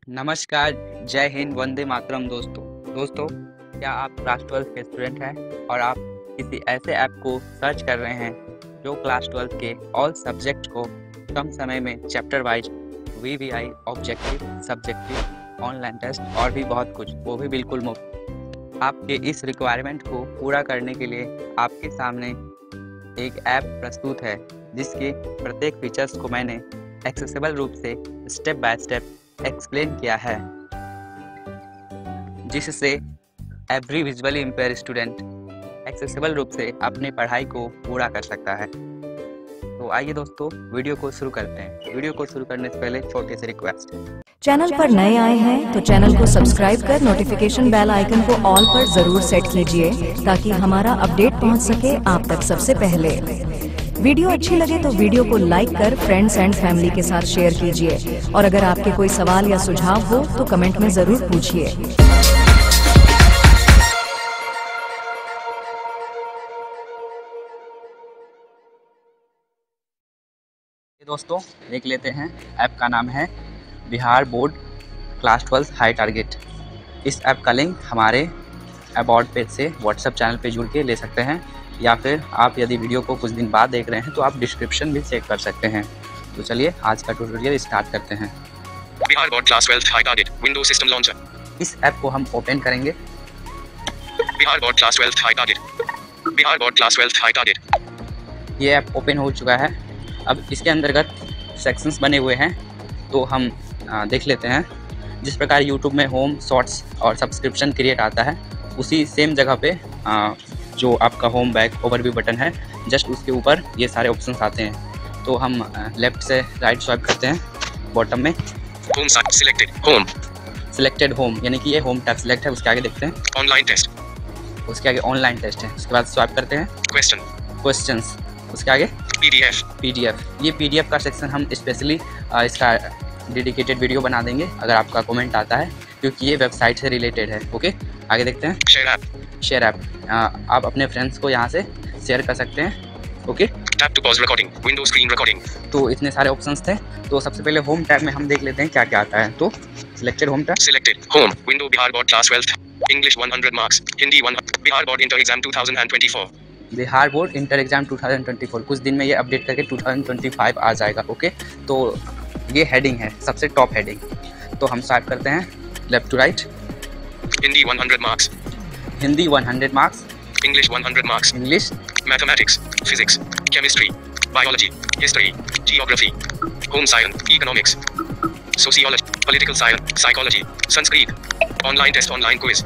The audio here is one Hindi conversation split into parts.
नमस्कार, जय हिंद, वंदे मातरम दोस्तों, क्या आप क्लास 12 के स्टूडेंट हैं और आप किसी ऐसे ऐप को सर्च कर रहे हैं जो क्लास 12 के ऑल सब्जेक्ट को कम समय में chapter wise VVI, objective, subjective, online test और भी बहुत कुछ, वो भी बिल्कुल मुफ्त। आपके इस रिक्वायरमेंट को पूरा करने के लिए आपके सामने एक ऐप प्रस्तुत है जिसके प्रत्येक फीचर्स को मैंने एक्सेसिबल रूप से स्टेप बाय स्टेप एक्सप्लेन किया है, जिससे every visually impair student accessible रूप से अपनी पढ़ाई को पूरा कर सकता है। तो आइए दोस्तों, वीडियो को शुरू करते हैं। वीडियो को शुरू करने से पहले छोटे से रिक्वेस्ट, चैनल पर नए आए हैं तो चैनल को सब्सक्राइब कर नोटिफिकेशन बेल आइकन को ऑल पर जरूर सेट कीजिए ताकि हमारा अपडेट पहुंच सके आप तक सबसे पहले। वीडियो अच्छी लगे तो वीडियो को लाइक कर फ्रेंड्स एंड फैमिली के साथ शेयर कीजिए और अगर आपके कोई सवाल या सुझाव हो तो कमेंट में जरूर पूछिए। दोस्तों देख लेते हैं। ऐप का नाम है Bihar board class 12 high target. इस ऐप का लिंक हमारे अबाउट पेज से व्हाट्सएप चैनल पे जुड़ के ले सकते हैं, या फिर आप यदि वीडियो को कुछ दिन बाद देख रहे हैं तो आप डिस्क्रिप्शन भी चेक कर सकते हैं। तो चलिए आज का ट्यूटोरियल स्टार्ट करते हैं। Bihar board class 12 high target Windows system launcher. इस ऐप को हम ओपन करेंगे। Bihar board class 12 high target. Bihar board class 12 high target. ये ऐप ओपन हो चुका है। अब इसके अंतर्गत सेक्शंस बने हुए हैं, तो हम देख लेते हैं। जिस प्रकार यूट्यूब में होम, शॉर्ट्स और सब्सक्रिप्शन क्रिएट आता है, उसी सेम जगह पे जो आपका होम बैक ओवरव्यू बटन है, जस्ट उसके ऊपर ये सारे ऑप्शंस आते हैं। तो हम लेफ्ट से राइट स्वाइप करते हैं। बॉटम में home selected home, selected home, यानी कि ये होम टैब सिलेक्ट है। उसके आगे देखते हैं ऑनलाइन टेस्ट, उसके आगे ऑनलाइन टेस्ट है। उसके बाद स्वाइप करते हैं क्वेश्चंस, उसके आगे पीडीएफ। ये पीडीएफ का सेक्शन हम स्पेशली इसका डेडिकेटेड वीडियो बना देंगे अगर आपका कमेंट आता है, क्योंकि ये वेबसाइट से रिलेटेड है। ओके, आगे देखते हैं। शेयर ऐप, आप अपने फ्रेंड्स को यहाँ से शेयर कर सकते हैं। Okay, tap to pause recording, window screen recording. तो इतने सारे ऑप्शंस थे। तो सबसे पहले होम टैब में हम देख लेते हैं क्या क्या आता है। तो selected home tab, selected home, window Bihar board class 12, English 100 marks, Hindi 1, Bihar board inter exam 2024। Bihar board inter exam 2024 कुछ दिन में ये अपडेट करके 2025 आ जाएगा। ओके, तो ये हेडिंग है, सबसे टॉप हेडिंग। तो हम स्वाइप करते हैं left to right. Hindi 100 marks, Hindi 100 marks, English 100 marks, English, mathematics, physics, chemistry, biology, history, geography, home science, economics, sociology, political science, psychology, Sanskrit, online test, online quiz.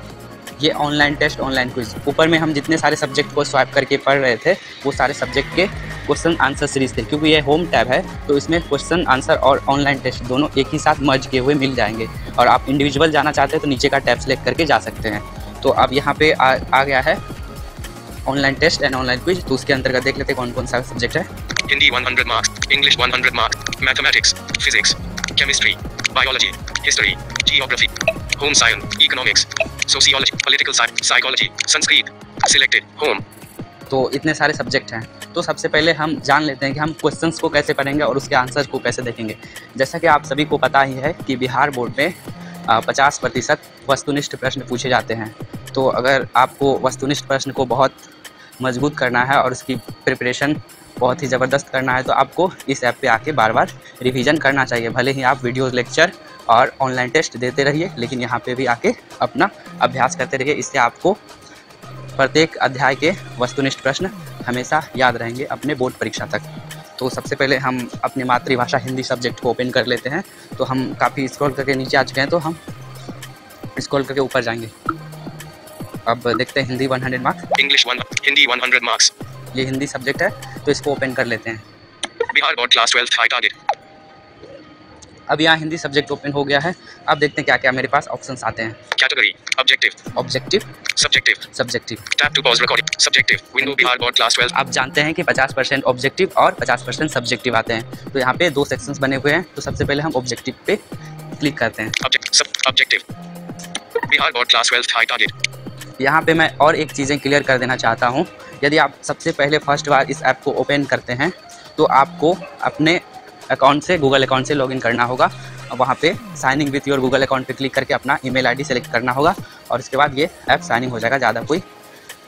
ये ऑनलाइन टेस्ट, ऑनलाइन क्विज। ऊपर में हम जितने सारे सब्जेक्ट को स्वाइप करके पढ़ रहे थे, वो सारे सब्जेक्ट के क्वेश्चन आंसर सीरीज थे। क्योंकि ये होम टैब है तो इसमें क्वेश्चन आंसर और ऑनलाइन टेस्ट दोनों एक ही साथ मर्ज किए हुए मिल जाएंगे। और आप इंडिविजुअल जाना चाहते हैं तो नीचे का टैब सेलेक्ट करके जा सकते हैं। तो अब यहाँ पे आ गया है online test and online quiz. तो उसके अंतर्गत देख लेते हैं कौन कौन सा सब्जेक्ट है। Hindi 100 marks, English 100 marks, mathematics, physics, chemistry, biology, history, geography, home science, economics, sociology, political science, psychology, Sanskrit, selected home. तो इतने सारे सब्जेक्ट हैं। तो सबसे पहले हम जान लेते हैं कि हम क्वेश्चंस को कैसे पढ़ेंगे और उसके आंसर को कैसे देखेंगे। जैसा कि आप सभी को पता ही है कि बिहार बोर्ड में 50% वस्तुनिष्ठ प्रश्न पूछे जाते हैं। तो अगर आपको वस्तुनिष्ठ प्रश्न को बहुत मजबूत करना है और उसकी प्रिपरेशन बहुत ही ज़बरदस्त करना है, तो आपको इस ऐप पे आके बार बार रिवीजन करना चाहिए। भले ही आप वीडियो लेक्चर और ऑनलाइन टेस्ट देते रहिए, लेकिन यहाँ पे भी आके अपना अभ्यास करते रहिए। इससे आपको प्रत्येक अध्याय के वस्तुनिष्ठ प्रश्न हमेशा याद रहेंगे अपने बोर्ड परीक्षा तक। तो सबसे पहले हम अपनी मातृभाषा हिंदी सब्जेक्ट को ओपन कर लेते हैं। तो हम काफ़ी स्क्रॉल करके नीचे आ चुके हैं, तो हम स्क्रॉल करके ऊपर जाएंगे। अब देखते हैं Hindi 100 marks, English 1, Hindi 100 marks. ये हिंदी सब्जेक्ट है, तो इसको ओपन कर लेते हैं। Bihar board class 12 high target. अब यहाँ हिंदी सब्जेक्ट ओपन हो गया है। अब देखते हैं क्या क्या मेरे पास ऑप्शंस आते हैं। Category, objective, subjective. Tap to pause recording, subjective, window Bihar board class 12। आप जानते हैं कि 50% ऑब्जेक्टिव और 50% सब्जेक्टिव आते हैं। तो यहाँ पे दो सेक्शंस बने हुए हैं। तो सबसे पहले हम ऑब्जेक्टिव पे क्लिक करते हैं। Objective, Bihar board class 12 high target. यहाँ पे मैं और एक चीज़ें क्लियर कर देना चाहता हूँ। यदि आप सबसे पहले फर्स्ट बार इस ऐप को ओपन करते हैं तो आपको अपने अकाउंट से, गूगल अकाउंट से लॉगिन करना होगा। वहाँ पे sign in with your Google account पे क्लिक करके अपना ईमेल आईडी सेलेक्ट करना होगा और इसके बाद ये ऐप साइन इन हो जाएगा। ज़्यादा कोई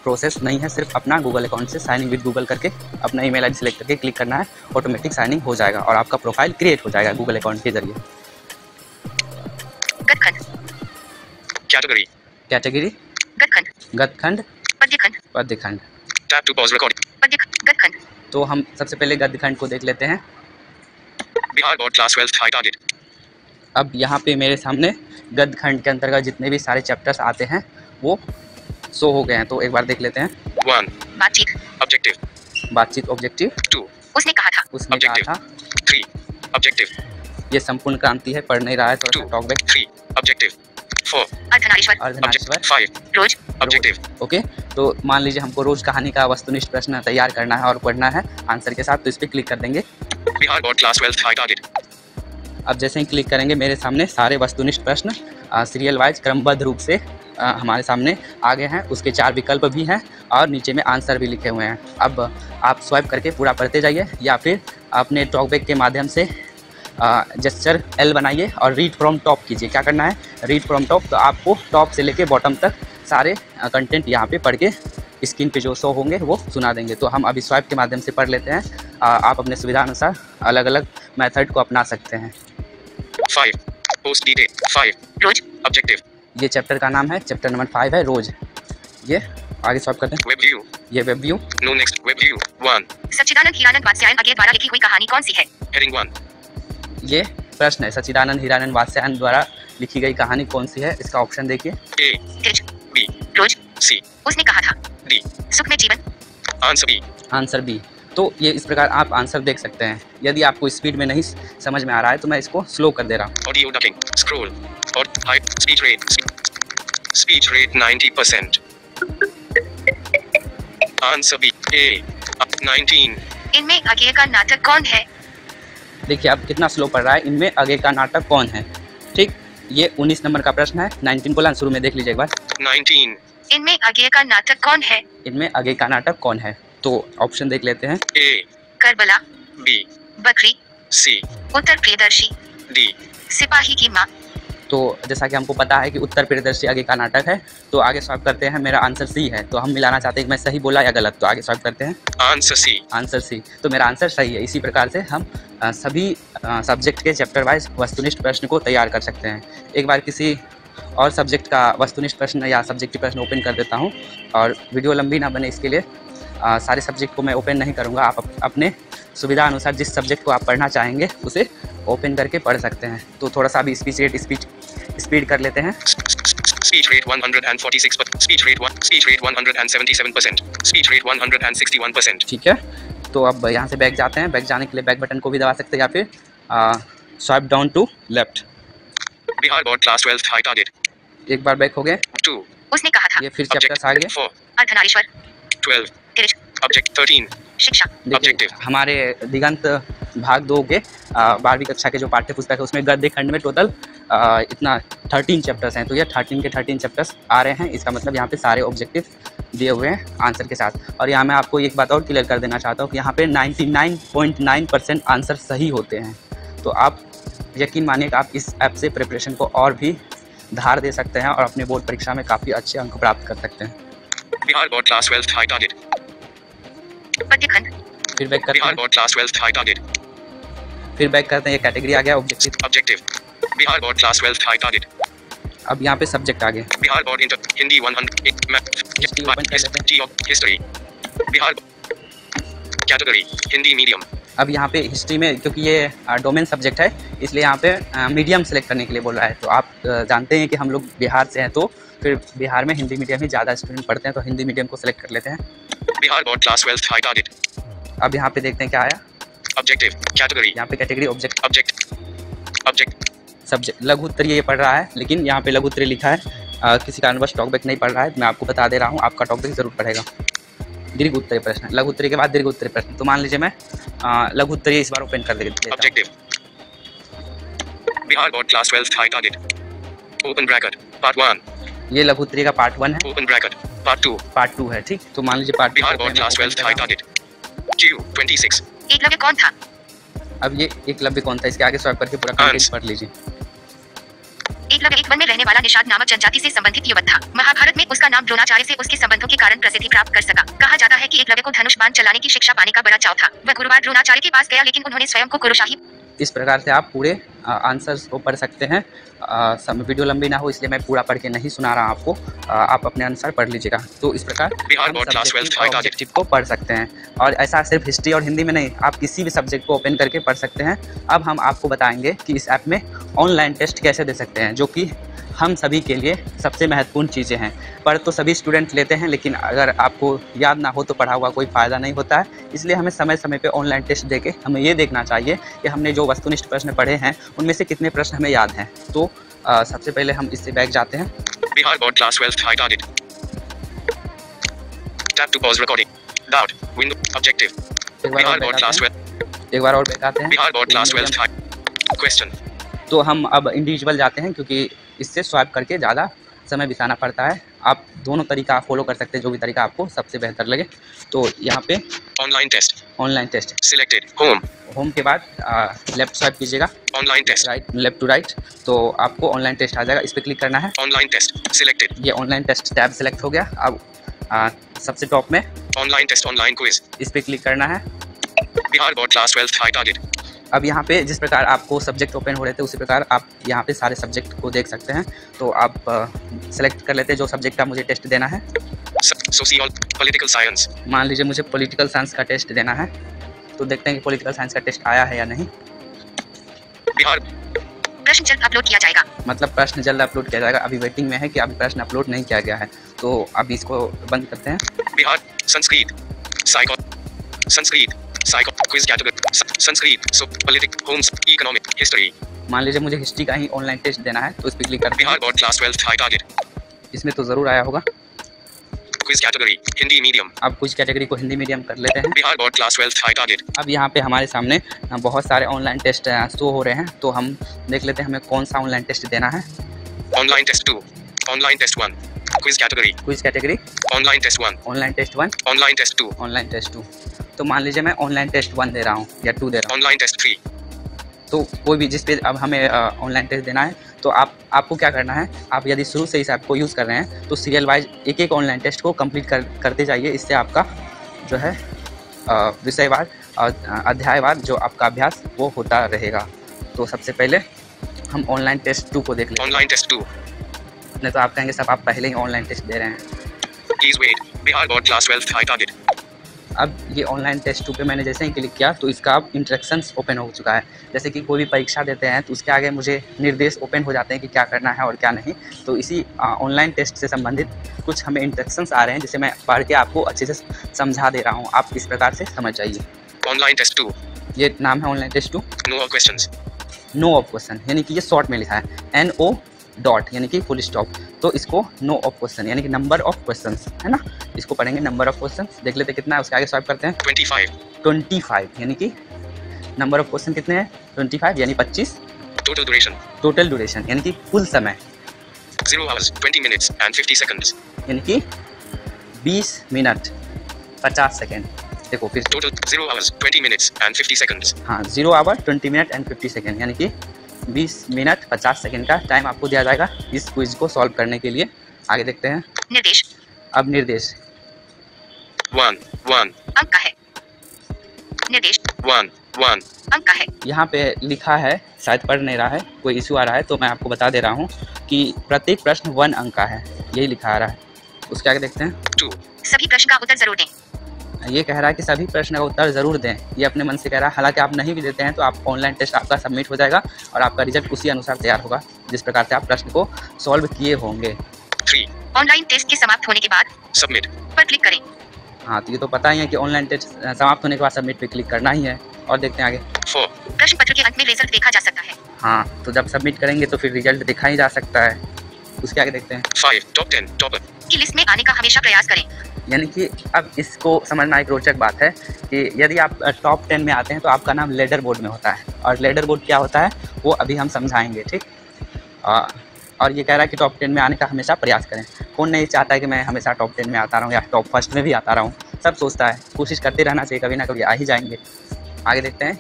प्रोसेस नहीं है, सिर्फ अपना गूगल अकाउंट से साइन इन विद गूगल करके अपना ईमेल आईडी सेलेक्ट करके क्लिक करना है, ऑटोमेटिक साइन इन हो जाएगा और आपका प्रोफाइल क्रिएट हो जाएगा गूगल अकाउंट के जरिए। Category. कैटेगरी गद्यखंड, पद्यखंड। Tap to pause recording. तो हम सबसे पहले गद्यखंड को देख लेते हैं। Bihar Board Class 12th High Target. अब यहाँ पे मेरे सामने गद्यखंड के अंतर्गत जितने भी सारे चैप्टर्स आते हैं वो शो हो गए हैं, तो एक बार देख लेते हैं। 1. बातचीत, Objective. बातचीत ऑब्जेक्टिव, 2. उसने कहा था, उसने कहा Objective. था। 3. Objective. ये संपूर्ण क्रांति है, पढ़ नहीं रहा है, थोड़ा 2. सा talk back. 3. Objective. 4. Ardhanarishwar, Ardhanarishwar, Objective. 5. रोज, Objective. ओके। तो मान लीजिए हमको रोज कहानी का वस्तुनिष्ठ प्रश्न तैयार करना है और पढ़ना है आंसर के साथ, तो इस पर क्लिक कर देंगे। Bihar Board Class 12th High Target. अब जैसे ही क्लिक करेंगे मेरे सामने सारे वस्तुनिष्ठ प्रश्न सीरियल वाइज क्रमबद्ध रूप से हमारे सामने आ गए हैं। उसके 4 विकल्प भी हैं और नीचे में आंसर भी लिखे हुए हैं। अब आप स्वाइप करके पूरा पढ़ते जाइए या फिर अपने टॉकबैक के माध्यम से जेस्चर L बनाइए और रीड फ्रॉम टॉप कीजिए। क्या करना है, रीड फ्रॉम टॉप, तो आपको टॉप से लेके बॉटम तक सारे कंटेंट यहाँ पे पढ़ के स्क्रीन पे जो शो होंगे वो सुना देंगे। तो हम अभी स्वाइप के माध्यम से पढ़ लेते हैं। आप अपने सुविधा अनुसार अलग अलग मेथड को अपना सकते हैं। 5. Post detail. 5. रोज, Objective. ये चैप्टर का नाम है, चैप्टर नंबर 5 है रोज। ये आगे स्वाइप करते हैं। Web view. ये web view, No next. Web view. 1. सच्चिदानंद हीरानंद वात्स्यायन अज्ञे द्वारा लिखी हुई कहानी कौन सी है? Heading 1. ये प्रश्न है, सच्चिदानंद हीरानंद वात्स्यायन द्वारा लिखी गई कहानी कौन सी है? इसका ऑप्शन देखिए। A. Tej, B. Rose, C. उसने कहा था, D. सुख में जीवन, Answer B. Answer B. तो ये इस प्रकार आप आंसर देख सकते हैं। यदि आपको स्पीड में नहीं समझ में आ रहा है तो मैं इसको स्लो कर दे रहा हूँ। Audio ducking. Scroll. Or height. Speech rate. Speech rate 90%. Answer B. A. 19. इनमें अज्ञे का नाटक कौन है? देखिए अब कितना स्लो पढ़ रहा है। इनमें आगे का नाटक कौन है? ठीक, ये 19 नंबर का प्रश्न है। 19 को शुरू में देख लीजिए एक बार। 19. इनमें अज्ञे का नाटक कौन है? इनमें आगे का नाटक कौन है? तो ऑप्शन देख लेते हैं। A. Karbala, B. बकरी, C. उत्तर प्रियदर्शी, D. सिपाही की माँ। तो जैसा कि हमको पता है कि उत्तर प्रियदर्शी आगे का नाटक है, तो आगे स्वाइप करते हैं। मेरा आंसर सी है, तो हम मिलाना चाहते हैं कि मैं सही बोला या गलत, तो आगे स्वाइप करते हैं। Answer C. आंसर सी, तो मेरा आंसर सही है। इसी प्रकार से हम सभी सब्जेक्ट के चैप्टर वाइज वस्तुनिष्ठ प्रश्न को तैयार कर सकते हैं। एक बार किसी और सब्जेक्ट का वस्तुनिष्ठ प्रश्न या सब्जेक्टिव प्रश्न ओपन कर देता हूँ और वीडियो लंबी ना बने इसके लिए सारे सब्जेक्ट को मैं ओपन नहीं करूँगा। आप अपने सुविधा अनुसार जिस सब्जेक्ट को आप पढ़ना चाहेंगे उसे ओपन करके पढ़ सकते हैं। तो थोड़ा सा अभी स्पीड कर लेते हैं। Speech rate 146%. Speech rate 177%. Speech rate 161%. ठीक है, तो अब यहाँ से बैक जाते हैं। बैक जाने के लिए बैक बटन को भी दबा सकते हैं या फिर swipe down to left. Bihar Board Class 12th High Target. एक बार बैक हो गए। 2. उसने कहा था, ये फिर चैप्टर्स आ गए। 4. अर्धनारीश्वर, 12. तिरछ, Object 13. शिक्षा, देखिए Objective. हमारे दिगंत भाग 2 के 12वीं कक्षा के जो पाठ्य पुस्तक है उसमें गद्य खंड में टोटल इतना 13 चैप्टर्स हैं। तो ये 13 के 13 चैप्टर्स आ रहे हैं। इसका मतलब यहाँ पे सारे ऑब्जेक्टिव दिए हुए हैं आंसर के साथ। और यहाँ मैं आपको एक बात और क्लियर कर देना चाहता हूँ कि यहाँ पे 99.9% आंसर सही होते हैं। तो आप यकीन मानिए कि आप इस ऐप से प्रिपरेशन को और भी धार दे सकते हैं और अपने बोर्ड परीक्षा में काफ़ी अच्छे अंक प्राप्त कर सकते हैं। Bihar Board Class 12th High Target. पद्यखंड, फिर बैक करते Bihar हैं। Board Class 12th High Target. फिर बैक करते हैं। ये कैटेगरी आ गया objective. Objective. Bihar Board Class 12th High Target. अब यहाँ पे सब्जेक्ट आ गए। Bihar Board Inter Hindi 100. History open कर लेते हैं। History. Bihar. Category Hindi medium. अब यहाँ पे हिस्ट्री में क्योंकि ये डोमेन सब्जेक्ट है इसलिए यहाँ पे मीडियम सेलेक्ट करने के लिए बोल रहा है। तो आप जानते हैं कि हम लोग बिहार से हैं, तो फिर बिहार में हिंदी मीडियम ही ज़्यादा स्टूडेंट पढ़ते हैं, तो हिंदी मीडियम को सेलेक्ट कर लेते हैं। Bihar Board Class 12th High Target. अब यहाँ पे देखते हैं क्या आया। Objective. Category. यहाँ पे कैटेगरी ऑब्जेक्ट Object. सब्जेक्ट लघु उत्तरीय ये पढ़ रहा है, लेकिन यहाँ पे लघु उत्तरीय लिखा है। किसी कारणवश टॉकबैक नहीं पढ़ रहा है, मैं आपको बता दे रहा हूँ, आपका टॉकबैक जरूर पढ़ेगा। दीर्घ उत्तरीय प्रश्न, लघु उत्तरीय के बाद दीर्घ उत्तरीय प्रश्न। तो मान लीजिए मैं लघु उत्तरीय इस बार ओपन कर देता हूँ। Objective. Bihar Board Class 12th High Target. Open bracket. Part 1. ये लघु उत्तरीय का पार्ट 1 है, Open bracket. Part 2. पार्ट 2 है। ठीक, तो मान लीजिए part 2 Bihar Board Class 12th High Target. Q 26. Eklavya कौन था? अब ये एकलव्य कौन था, इसके आगे स्वाइप करके पूरा कंटेंट पढ़ लीजिए। एकलव्य एक वन में रहने वाला निषाद नामक जनजाति से संबंधित युवक था। महाभारत में उसका नाम द्रोणाचार्य से उसके संबंधों के कारण प्रसिद्धि प्राप्त कर सका। कहा जाता है कि एकलव्य को धनुष बाण चलाने की शिक्षा पाने का बड़ा चाव था। वह गुरुवार द्रोणाचार्य के पास गया, लेकिन उन्होंने स्वयं को कुरुशाही। इस प्रकार से आप पूरे आंसर्स को पढ़ सकते हैं। वीडियो लंबी ना हो इसलिए मैं पूरा पढ़ के नहीं सुना रहा आपको, आप अपने अनुसार पढ़ लीजिएगा। तो इस प्रकार ऑब्जेक्टिव को पढ़ सकते हैं, और ऐसा सिर्फ हिस्ट्री और हिंदी में नहीं, आप किसी भी सब्जेक्ट को ओपन करके पढ़ सकते हैं। अब हम आपको बताएंगे कि इस ऐप में ऑनलाइन टेस्ट कैसे दे सकते हैं, जो कि हम सभी के लिए सबसे महत्वपूर्ण चीज़ें हैं। पढ़ तो सभी स्टूडेंट लेते हैं, लेकिन अगर आपको याद ना हो तो पढ़ा हुआ कोई फ़ायदा नहीं होता है। इसलिए हमें समय समय पे ऑनलाइन टेस्ट देके हमें ये देखना चाहिए कि हमने जो वस्तुनिष्ठ प्रश्न पढ़े हैं उनमें से कितने प्रश्न हमें याद हैं। तो सबसे पहले हम इससे बैक जाते हैं। Bihar board class 12th high target. Tap to pause recording. Doubt window objective. Bihar board class 12। एक बार और बैक आते हैं। Bihar board class 12th high question. तो हम अब इंडिविजुअल जाते हैं, क्योंकि इससे स्वाइप करके ज़्यादा समय बिताना पड़ता है। आप दोनों तरीका फॉलो कर सकते हैं, जो भी तरीका आपको सबसे बेहतर लगे। तो यहाँ पे ऑनलाइन टेस्ट सिलेक्टेड होम के बाद लेफ्ट स्वाइप कीजिएगा, online test right left to right, तो आपको ऑनलाइन टेस्ट आ जाएगा। इस पर क्लिक करना है। Online test selected. ये ऑनलाइन टेस्ट टैब सेलेक्ट हो गया। अब सबसे टॉप में ऑनलाइन टेस्ट ऑनलाइन क्विज, इस पर क्लिक करना है। Bihar board class 12th high target. अब यहाँ पे जिस प्रकार आपको सब्जेक्ट ओपन हो रहे थे उसी प्रकार आप यहाँ पे सारे सब्जेक्ट को देख सकते हैं। तो आप सेलेक्ट कर लेते हैं जो सब्जेक्ट का मुझे टेस्ट देना है। Sociology, political science. मान लीजिए मुझे पॉलिटिकल साइंस का टेस्ट देना है, तो देखते हैं कि पॉलिटिकल साइंस का टेस्ट आया है या नहीं। बिहार प्रश्न जल्द अपलोड किया जाएगा। मतलब प्रश्न जल्द अपलोड किया जाएगा। अभी वेटिंग में है कि अभी प्रश्न अपलोड नहीं किया गया है, तो अभी इसको बंद करते हैं। Bihar Sanskrit psycho quiz category Sanskrit सो पॉलिटिक होम्स इकोनॉमिक हिस्ट्री। मान लीजिए मुझे हिस्ट्री का ही ऑनलाइन टेस्ट देना है, तो इस पर क्लिक करते हैं। Bihar board class 12th high target. इसमें तो ज़रूर आया होगा। Quiz category Hindi medium. अब कुछ कैटेगरी को हिंदी मीडियम कर लेते हैं। Bihar board class 12th high target. अब यहाँ पे हमारे सामने बहुत सारे ऑनलाइन टेस्ट शो हो रहे हैं, तो हम देख लेते हैं हमें कौन सा ऑनलाइन टेस्ट देना है। Online test 2, online test 1, quiz category, online test 1, online test 1, online test 2, online test 2। तो मान लीजिए मैं ऑनलाइन टेस्ट 1 दे रहा हूँ या 2 दे रहा हूँ। Online test 3। तो कोई भी जिस पे अब हमें ऑनलाइन टेस्ट देना है, तो आपको क्या करना है, आप यदि शुरू से इस ऐप को यूज़ कर रहे हैं तो सीरियल वाइज एक ऑनलाइन टेस्ट को कंप्लीट करते जाइए। इससे आपका जो है विषयवार और अध्यायवार जो आपका अभ्यास वो होता रहेगा। तो सबसे पहले हम ऑनलाइन टेस्ट 2 को देख लेते हैं। Online test 2। नहीं तो आप कहेंगे सब आप पहले ही ऑनलाइन टेस्ट दे रहे हैं। Please wait. Bihar board class 12th high target. अब ये ऑनलाइन टेस्ट 2 पे मैंने जैसे ही क्लिक किया तो इसका अब इंस्ट्रक्शंस ओपन हो चुका है। जैसे कि कोई भी परीक्षा देते हैं तो उसके आगे मुझे निर्देश ओपन हो जाते हैं कि क्या करना है और क्या नहीं। तो इसी ऑनलाइन टेस्ट से संबंधित कुछ हमें इंस्ट्रक्शंस आ रहे हैं, जिसे मैं पढ़ के आपको अच्छे से समझा दे रहा हूँ। आप इस प्रकार से समझ जाइए। Online test 2। ये नाम है online test 2। No of questions. No of question यानी कि ये शॉर्ट में लिखा है NO डॉट यानी कि फुल स्टॉप। तो इसको नो ऑफ क्वेश्चन यानी कि नंबर ऑफ क्वेश्चंस है ना, इसको पढ़ेंगे नंबर ऑफ क्वेश्चंस। देख लेते कितना है, उसके आगे स्वाइप करते हैं। 25 यानी कि नंबर ऑफ क्वेश्चन कितने हैं 25 यानी 25। टोटल ड्यूरेशन यानी कि कुल समय 0 hours 20 minutes and 50 seconds यानी कि 20 मिनट 50 सेकेंड। देखो फिर total 0 hours 20 minutes and 50 seconds। हाँ 0 आवर 20 मिनट एंड 50 सेकेंड यानी कि 20 मिनट 50 सेकेंड का टाइम आपको दिया जाएगा इस क्विज को सॉल्व करने के लिए। आगे देखते हैं निर्देश। अब निर्देश 1 अंक का है। निर्देश 1 अंक का है। यहाँ पे लिखा है, शायद पढ़ नहीं रहा है, कोई इशू आ रहा है तो मैं आपको बता दे रहा हूँ कि प्रत्येक प्रश्न 1 अंक का है, यही लिखा आ रहा है। उसके आगे देखते हैं 2 सभी प्रश्न का उत्तर जरूर दें। ये कह रहा है कि सभी प्रश्न का उत्तर ज़रूर दें। ये अपने मन से कह रहा है, हालांकि आप नहीं भी देते हैं तो आप ऑनलाइन टेस्ट आपका सबमिट हो जाएगा और आपका रिजल्ट उसी अनुसार तैयार होगा जिस प्रकार से आप प्रश्न को सॉल्व किए होंगे। 3 ऑनलाइन टेस्ट के समाप्त होने के बाद सबमिट पर क्लिक करें। हाँ तो ये तो पता ही है कि ऑनलाइन टेस्ट समाप्त होने के बाद सबमिट पे क्लिक करना ही है। और देखते हैं आगे 4 प्रश्न पत्र के अंत में रिजल्ट देखा जा सकता है। हाँ तो जब सबमिट करेंगे तो फिर रिजल्ट दिखा ही जा सकता है। उसके आगे देखते हैं 5 टॉप 10 टॉपर की लिस्ट में आने का हमेशा प्रयास करें। यानी कि अब इसको समझना एक रोचक बात है कि यदि आप टॉप 10 में आते हैं तो आपका नाम लेडर बोर्ड में होता है। और लेडर बोर्ड क्या होता है वो अभी हम समझाएंगे, ठीक। और ये कह रहा है कि टॉप 10 में आने का हमेशा प्रयास करें। कौन नहीं चाहता है कि मैं हमेशा टॉप 10 में आता रहूँ या टॉप फर्स्ट में भी आता रहूँ। सब सोचता है, कोशिश करते रहना चाहिए, कभी ना कभी आ ही जाएंगे। आगे देखते हैं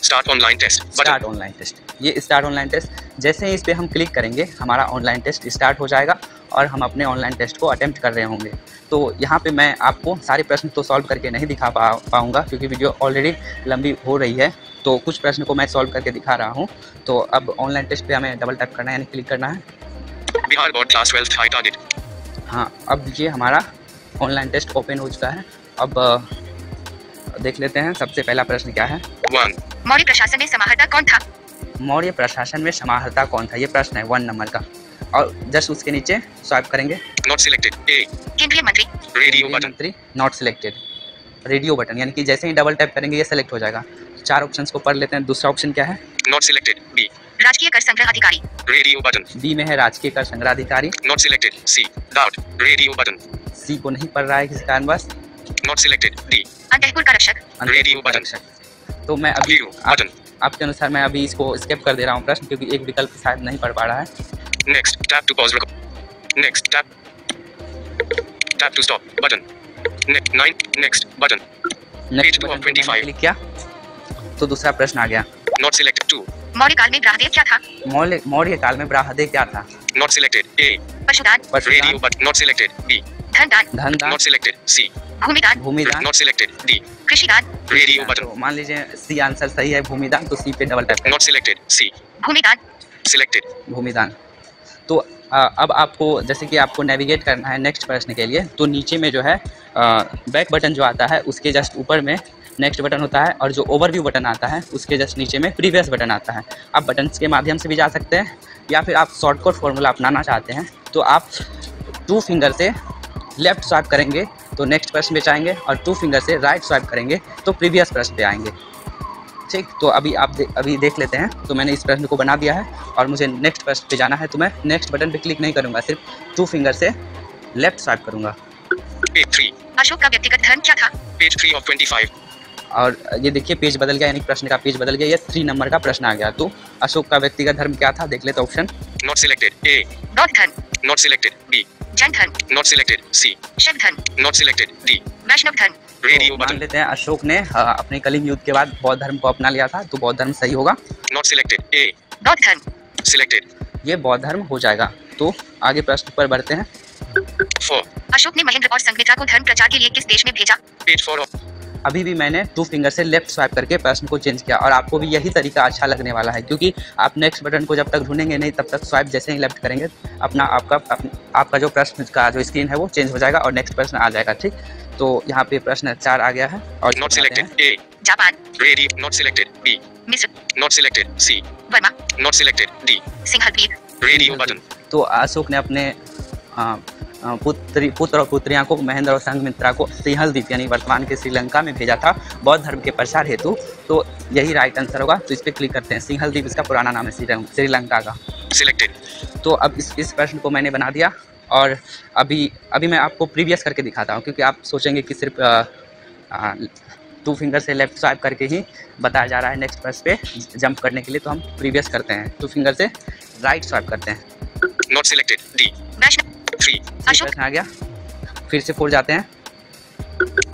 Start online test. Start Button. Online test. ये स्टार्ट ऑनलाइन टेस्ट, जैसे ही इस पर हम क्लिक करेंगे हमारा ऑनलाइन टेस्ट स्टार्ट हो जाएगा और हम अपने ऑनलाइन टेस्ट को अटेम्प्ट कर रहे होंगे। तो यहाँ पे मैं आपको सारे प्रश्न तो सॉल्व करके नहीं दिखा पाऊँगा क्योंकि वीडियो ऑलरेडी लंबी हो रही है। तो कुछ प्रश्न को मैं सॉल्व करके दिखा रहा हूँ। तो अब ऑनलाइन टेस्ट पे हमें डबल टैप करना है, यानी क्लिक करना है। Bihar Board Class 12th High Target. हाँ, अब ये हमारा ऑनलाइन टेस्ट ओपन हो चुका है। अब देख लेते हैं सबसे पहला प्रश्न क्या है। 1. मौर्य प्रशासन में समाहर्ता कौन था? मौर्य प्रशासन में समाहर्ता कौन था, ये प्रश्न है 1 नंबर का। और जस्ट उसके नीचे स्वाइप करेंगे। Not selected. A. केंद्रीय मंत्री। Radio button. मंत्री नॉट सिलेक्टेड। रेडियो बटन, यानी कि जैसे ही डबल टैप करेंगे ये सेलेक्ट हो जाएगा। 4 ऑप्शंस को पढ़ लेते हैं। दूसरा ऑप्शन क्या है? Not selected. B. राजकीय कर संग्रह अधिकारी। Radio button. बी में है राजकीय कर संग्रह अधिकारी। Not selected. C. Doubt. Radio button. सी को नहीं पढ़ रहा है किसी कारणवश। Not selected. D. अंतःपुर का रक्षक। Radio button. तो मैं अभी Zero button. आपके अनुसार मैं अभी इसको स्किप कर दे रहा हूँ प्रश्न, क्योंकि एक विकल्प शायद नहीं पढ़ पा रहा है। Next. Tap to pause record. Next. Tap. Tap to stop. Button. 9. Next. Button. Next Page 2 of button पे मैंने 25. क्लिक किया तो दूसरा प्रश्न आ गया। Not selected. 2. मौर्य काल में ब्राह्मदेव क्या था? मौर्य काल में ब्राह्मदेव क्या था? Not selected. A. पशुदान। पशुदान, Radio button. Not selected. B. धनदान। धनदान, Not selected. C. भूमिदान। भूमिदान। Not selected. D. कृषिदान। Radio button. तो मान लीजिए सी आंसर सही है भूमिदान, तो सी पे डबल टैप करें। Not selected. C. भूमिदान। Selected. भूमिदान। तो अब आपको जैसे कि आपको नेविगेट करना है नेक्स्ट प्रश्न के लिए, तो नीचे में जो है बैक बटन जो आता है उसके जस्ट ऊपर में नेक्स्ट बटन होता है, और जो ओवरव्यू बटन आता है उसके जस्ट नीचे में प्रीवियस बटन आता है। आप बटन्स के माध्यम से भी जा सकते हैं, या फिर आप शॉर्टकट फॉर्मूला अपनाना चाहते हैं तो आप 2 फिंगर से लेफ्ट स्वाइप करेंगे तो नेक्स्ट प्रश्न पे जाएंगे, और 2 फिंगर से राइट स्वाइप करेंगे तो प्रीवियस प्रश्न पे आएंगे। ठीक, तो अभी आप अभी देख लेते हैं। तो मैंने इस प्रश्न को बना दिया है और मुझे नेक्स्ट प्रश्न पे जाना है, तो मैं नेक्स्ट बटन पे क्लिक नहीं करूँगा, सिर्फ 2 फिंगर से लेफ्ट स्वाइप करूँगा। Page 3. अशोक का व्यक्तिगत धर्म क्या था? Page 3 of 25. और ये देखिए पेज बदल गया, यानी प्रश्न का पेज बदल गया। ये 3 नंबर का प्रश्न आ गया। तो अशोक का व्यक्तिगत धर्म क्या था, देख लेते ऑप्शन। Not selected. A. बौद्ध धर्म। Not selected. B. जैन धर्म। Not selected. C. शैव धर्म। Not selected. D. वैष्णव धर्म। Radio तो मान button. लेते हैं अशोक ने अपने कलिंग युद्ध के बाद बौद्ध धर्म को अपना लिया था, तो बौद्ध धर्म सही होगा। Not selected. A. बौद्ध धर्म। Selected. ये बौद्ध धर्म हो जाएगा। तो आगे प्रश्न पर बढ़ते हैं। 4. अशोक ने महेंद्र और संघमित्रा को धर्म प्रचार के लिए किस देश में भेजा? Page 4 of. अभी भी मैंने 2 फिंगर से लेफ्ट स्वाइप करके प्रश्न को चेंज किया, और आपको भी यही तरीका अच्छा लगने वाला है, क्योंकि आप नेक्स्ट बटन को जब तक ढूंढेंगे नहीं तब तक स्वाइप जैसे ही लेफ्ट करेंगे आपका जो प्रश्न का जो स्क्रीन है वो चेंज हो जाएगा और नेक्स्ट प्रश्न आ जाएगा। ठीक, तो यहाँ पे प्रश्न 4 आ गया है और Not selected. A. Japan. Radio. Not selected. B. मिस्र। Not selected. C. Burma. Not selected. D. Sinhal Dweep. Radio button. तो अशोक ने अपने पुत्र और पुत्रियां को महेंद्र और संघमित्रा को सिंहल द्वीप यानी वर्तमान के श्रीलंका में भेजा था बौद्ध धर्म के प्रसार हेतु। तो यही राइट आंसर होगा। तो इस पर क्लिक करते हैं। सिंहल द्वीप इसका पुराना नाम है श्रीलंका का। Selected. तो अब इस प्रश्न को मैंने बना दिया, और अभी मैं आपको प्रीवियस करके दिखाता हूँ, क्योंकि आप सोचेंगे कि सिर्फ 2 फिंगर से लेफ्ट स्वाइप करके ही बताया जा रहा है नेक्स्ट प्रश्न पे जंप करने के लिए। तो हम प्रीवियस करते हैं, 2 फिंगर से राइट स्वाइप करते हैं। Not selected. D. वैष्णव। 3. अशोक। प्रश्न आ गया, फिर से 4 जाते हैं।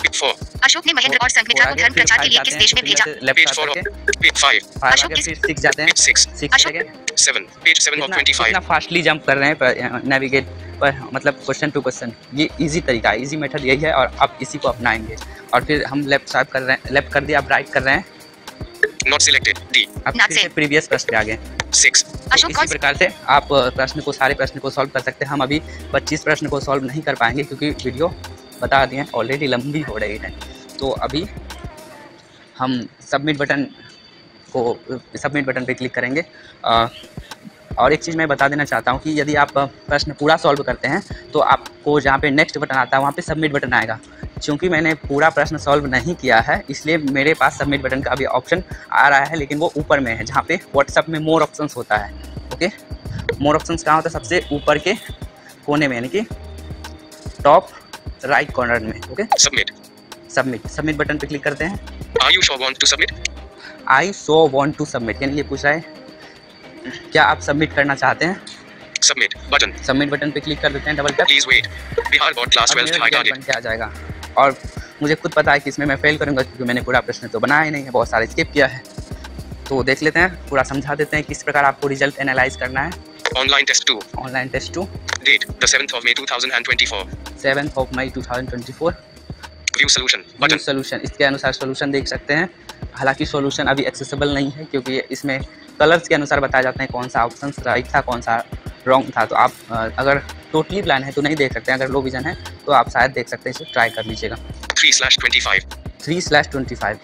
4. अशोक ने महेंद्र और संघमित्रा को धर्म प्रचार के लिए किस देश में भेजा? Left Page 4 swipe of. करके Page 5. 5 आ अशोक गया, किस- फिर 6 जाते हैं। Page 6. 6 अशोक- गए। 7. Page 7 of इतना 25. फास्टली जंप कर रहे हैं नेविगेट पर, मतलब क्वेश्चन टू क्वेश्चन। ये इजी तरीका है, इजी मेथड यही है, और आप इसी को अपनाएंगे। और फिर हम लेफ्ट स्वाइप कर रहे हैं, लेफ्ट कर दिया, आप राइट कर रहे हैं। Not selected. D. अब Not फिर से it. प्रीवियस प्रश्न पे आ गए। 6. अशोक इसी कौन प्रकार से आप सारे प्रश्न को सॉल्व कर सकते हैं। हम अभी 25 प्रश्न को सॉल्व नहीं कर पाएंगे, क्योंकि वीडियो बता दिए ऑलरेडी लंबी हो रही है। तो अभी हम सबमिट बटन पे क्लिक करेंगे। और एक चीज़ मैं बता देना चाहता हूँ कि यदि आप प्रश्न पूरा सॉल्व करते हैं तो आपको जहाँ पे नेक्स्ट बटन आता है वहाँ पे सबमिट बटन आएगा। क्योंकि मैंने पूरा प्रश्न सॉल्व नहीं किया है, इसलिए मेरे पास सबमिट बटन का अभी ऑप्शन आ रहा है, लेकिन वो ऊपर में है, जहाँ पे व्हाट्सएप में मोर ऑप्शंस होता है। ओके, मोर ऑप्शंस कहाँ होता है? सबसे ऊपर के कोने में, यानी कि टॉप राइट कॉर्नर में। ओके, सबमिट बटन पे क्लिक करते हैं। Are you sure want to submit? I so want to submit, यानी ये पूछ रहा है क्या आप सबमिट करना चाहते हैं। Submit button. सबमिट बटन पे क्लिक कर देते हैं, double tap. Please wait. Bihar Board Class अब 12th मेरा High रिजल्ट Target. बन के आ जाएगा, और मुझे खुद पता है कि इसमें मैं फेल करूंगा, क्योंकि मैंने पूरा प्रश्न तो बनाया ही नहीं है, बहुत सारे स्किप किया है। तो देख लेते हैं, पूरा समझा देते हैं किस प्रकार आपको रिजल्ट एनालाइज करना है। Online test 2. Online test 2, Date the 7th of May 2024. 7 मई 2024। View solution button. सोल्यूशन, इसके अनुसार सोल्यूशन देख सकते हैं। हालांकि सोल्यूशन अभी एक्सेसिबल नहीं है क्योंकि इसमें कलर्स के अनुसार बताए जाते हैं कौन सा ऑप्शन राइट था, कौन सा रॉन्ग था। तो आप अगर टोटली ब्लाइंड है तो नहीं देख सकते हैं, अगर लो विजन है तो आप शायद देख सकते हैं, इसे ट्राई कर लीजिएगा। 3/25. 3/25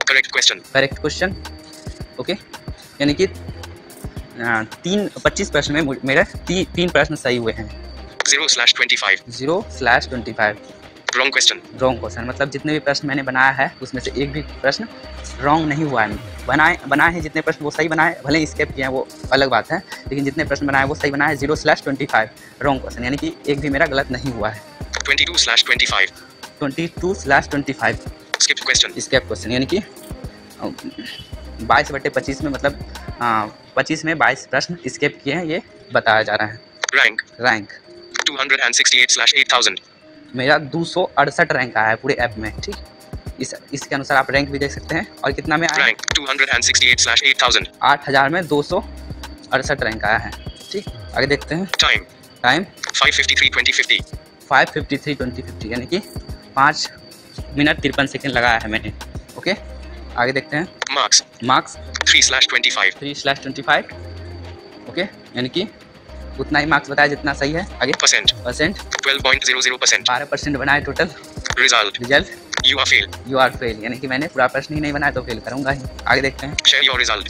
Correct question. Correct question. Okay, यानी कि 25 प्रश्न में मेरे 3 प्रश्न सही हुए हैं। 0/25. 0/25 Wrong question. रॉन्ग क्वेश्चन, मतलब जितने भी प्रश्न मैंने बनाया है उसमें से एक भी प्रश्न रॉन्ग नहीं हुआ है। बनाए हैं जितने प्रश्न वो सही बनाए, भले ही स्किप किए हैं वो अलग बात है, लेकिन जितने प्रश्न बनाए वो सही बनाए। 0/25 रॉन्ग क्वेश्चन, यानी कि एक भी मेरा गलत नहीं हुआ है। 22/25. 22/25 Skipped question. स्किप क्वेश्चन, यानी कि 22/25 में मतलब 25 में 22 प्रश्न स्किप किए हैं, ये बताया जा रहा है। Rank rank 268/8000. मेरा 268 रैंक आया है पूरे ऐप में, ठीक। इसके अनुसार आप रैंक भी देख सकते हैं। और कितना में आया? Rank 268/8000. 8000 में 268 रैंक आया है, ठीक। आगे देखते हैं। Time time 5:53:2050. 5:53:2050, यानी कि 5 मिनट 53 सेकेंड लगाया है मैंने। ओके, आगे देखते हैं। Marks marks 3/25. 3/25। ओके, यानी कि उतना ही मार्क्स बताया जितना सही है। आगे Percent परसेंट 12.00%. 12% बनाए total. Result result you are failed. You are fail, यानी कि मैंने पूरा प्रश्न ही नहीं बनाया तो फेल करूंगा ही। आगे देखते हैं। Share your result.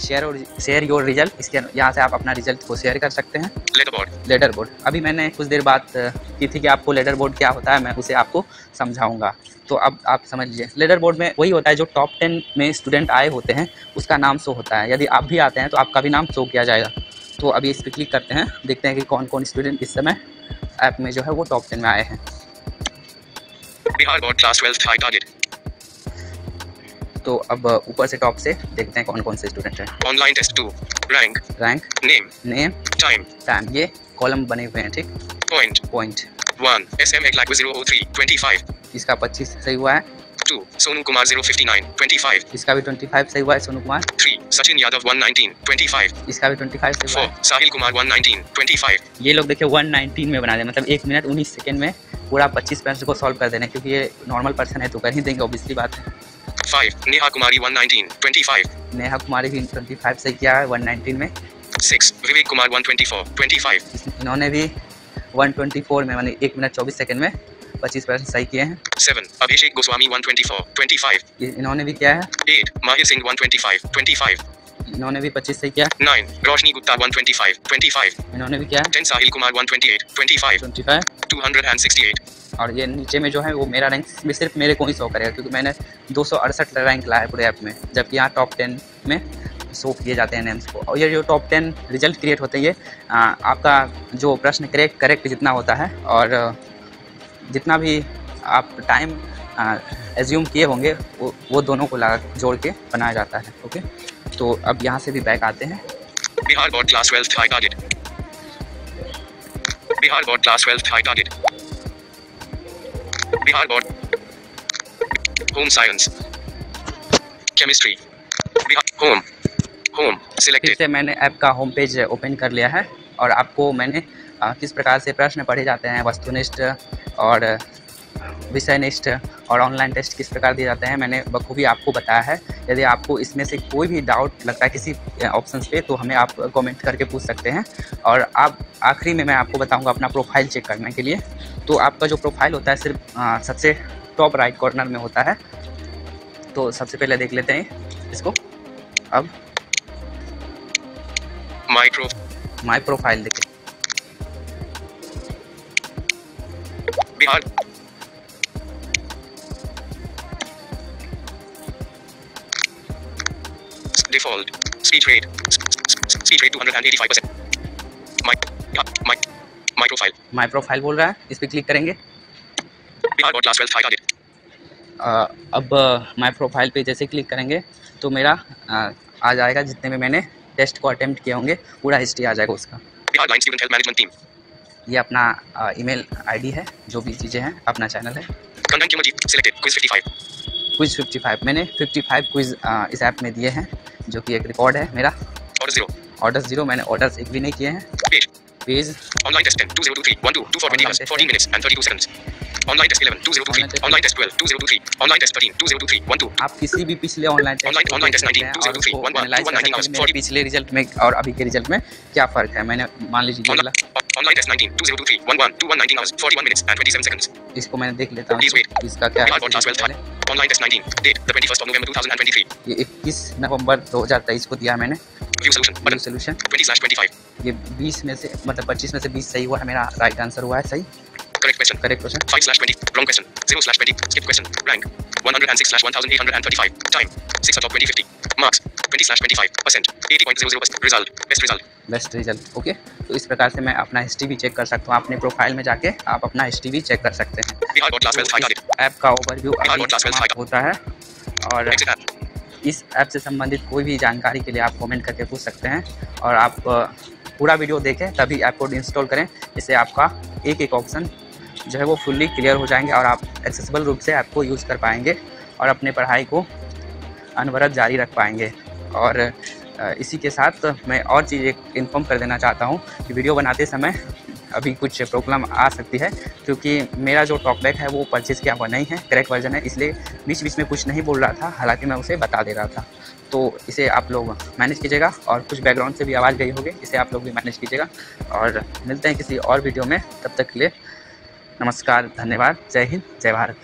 Share your result, इसके यहाँ से आप अपना रिजल्ट को शेयर कर सकते हैं। Leaderboard. लेडर बोर्ड, अभी मैंने कुछ देर बात की थी कि आपको लेडर बोर्ड क्या होता है, मैं उसे आपको समझाऊंगा। तो अब आप समझ लीजिए, लेडर बोर्ड में वही होता है जो टॉप 10 में स्टूडेंट आए होते हैं उसका नाम शो होता है। यदि आप भी आते हैं तो आपका भी नाम शो किया जाएगा। तो अभी इस पर क्लिक करते हैं, देखते हैं कि कौन कौन स्टूडेंट इस समय ऐप में जो है वो टॉप 10 में आए हैं। Bihar Board Class 12th High Target. तो अब ऊपर से टॉप से देखते हैं कौन कौन से स्टूडेंट हैं। Online Test 2. Rank. Rank, Name. Name, Time. Time, ये कॉलम बने हुए हैं, ठीक। Point. पॉइंट 1. SM Eglak 003:25. इसका 25 सही हुआ है। 2. Sonu Kumar 059:25. इसका भी 25 सही हुआ है, सोनू कुमार। 3. Sachin Yadav 119:25. इसका भी 25 सही हुआ 4. है। Sahil Kumar 119:25. ये लोग देखिए 119 में बना दें, मतलब 1 मिनट 19 सेकेंड में पूरा 25 प्रश्न को सॉल्व कर देना, क्योंकि ये नॉर्मल पर्सन है तो कर ही देंगे, ऑब्वियसली बात है। 5. Neha Kumari 119:25. नेहा कुमारी भी 25 सही किया है 119 में। 6. Vivek Kumar 124:25. इन्होंने भी 124 में, यानी 1 मिनट 24 सेकेंड में 25 प्रश्न सही किए हैं। 7. Abhishek Goswami 124:25. इन्होंने भी किया है। 8. Mahir Singh 125:25. इन्होंने भी 25 सही किया। 9. Roshni Gupta 125:25. इन्होंने भी किया है 10. Sahil Kumar 128:25. 25। 268. और ये नीचे में जो है वो मेरा रैंक में सिर्फ मेरे को ही शो करेगा, क्योंकि मैंने 268 रैंक लाया है पूरे ऐप में, जबकि यहाँ टॉप 10 में शो किए जाते हैं नेम्स को। और ये जो टॉप 10 रिजल्ट क्रिएट होते हैं, ये आपका जो प्रश्न करेक्ट जितना होता है और जितना भी आप टाइम एज्यूम किए होंगे वो दोनों को जोड़ के बनाया जाता है। ओके, तो अब यहाँ से भी बैक आते हैं। Bihar Board Class 12th High Target. Bihar Board Class 12th High Target. Bihar Board. Home Science. Chemistry. Bihar Home. Home. फिर Selected. से मैंने ऐप का होम पेज ओपन कर लिया है और आपको मैंने किस प्रकार से प्रश्न पढ़े जाते हैं, वस्तुनिष्ठ और विषयनिष्ठ और ऑनलाइन टेस्ट किस प्रकार दिए जाते हैं, मैंने बखूबी आपको बताया है। यदि आपको इसमें से कोई भी डाउट लगता है किसी ऑप्शन पे तो हमें आप कमेंट करके पूछ सकते हैं। और आप आखिरी में मैं आपको बताऊंगा अपना प्रोफाइल चेक करने के लिए। तो आपका जो प्रोफाइल होता है सिर्फ सबसे टॉप राइट कॉर्नर में होता है। तो सबसे पहले देख लेते हैं इसको। अब माई प्रोफाइल देखिए। Bihar. Default. Speech rate. Speech rate 285%. My profile. My profile बोल रहा है, इस पर क्लिक करेंगे। Bihar Board Class 12th High Target. अब माई प्रोफाइल पे जैसे क्लिक करेंगे तो मेरा आ जाएगा जितने में मैंने टेस्ट को अटेम्प्ट किए होंगे, पूरा हिस्ट्री आ जाएगा उसका। Bihar Blind Student Health Management Team. ये अपना ईमेल आईडी है, जो भी चीज़ें हैं, अपना चैनल है। Content Cumulative. Selected. Quiz 55. Quiz 55 मैंने 55 क्विज इस ऐप में दिए हैं। जो कि एक रिकॉर्ड है मेरा। Order 0. ऑर्डर 0, मैंने ऑर्डर्स एक भी नहीं किए हैं। Page. Page Online test 10 2023 12 2 for 20 hours 14 minutes and 32 seconds. Online test 11 2023. Online test 12 2023. Online test 13 2023 12. आप किसी भी पिछले ऑनलाइन Online test 19 2023 11 2 119 hours 40. पिछले रिजल्ट में और अभी के रिजल्ट में क्या फ़र्क है। मैंने मान लीजिए ये वाला, Online test 19 2023 11 2 119 hours 41 minutes and 27 seconds. इसको मैंने देख लेता हूँ Please wait. इसका क्या Bihar Board Class 12 है। Online test 19. Date the 21st of November 2023. ये 21 नवंबर 2023 को दिया है मैंने। View solution view button solution 20/25. ये 20 में से मतलब 25 में से 20 सही हुआ है, मेरा राइट आंसर हुआ है सही। Correct question. Correct question 5/20. Wrong question. 0/20. Skip question. Rank 106/1835. Time 6/2050. Marks 20/25%. 80.00%. Result. Best result. Best result. Okay, तो इस प्रकार से मैं अपना हिस्ट्री भी चेक कर सकता हूँ। अपने प्रोफाइल में जाके आप अपना हिस्ट्री भी चेक कर सकते हैं। Bihar Board Class 12 High Target. App का overview Bihar Board Class 12 High होता है और Exit app. इस ऐप से संबंधित कोई भी जानकारी के लिए आप कमेंट करके पूछ सकते हैं और आप पूरा वीडियो देखें तभी ऐप को इंस्टॉल करें। इससे आपका एक एक ऑप्शन जो है वो फुल्ली क्लियर हो जाएंगे और आप एक्सेसिबल रूप से ऐप को यूज़ कर पाएंगे और अपने पढ़ाई को अनवरत जारी रख पाएंगे। और इसी के साथ मैं और चीज़ एक इन्फॉर्म कर देना चाहता हूँ कि वीडियो बनाते समय अभी कुछ प्रॉब्लम आ सकती है क्योंकि मेरा जो टॉकबैक है वो परचेज़ किया हुआ नहीं है, क्रैक वर्जन है, इसलिए बीच बीच में कुछ नहीं बोल रहा था, हालांकि मैं उसे बता दे रहा था। तो इसे आप लोग मैनेज कीजिएगा और कुछ बैकग्राउंड से भी आवाज़ गई होगी, इसे आप लोग भी मैनेज कीजिएगा। और मिलते हैं किसी और वीडियो में, तब तक के लिए नमस्कार, धन्यवाद, जय हिंद, जय भारत।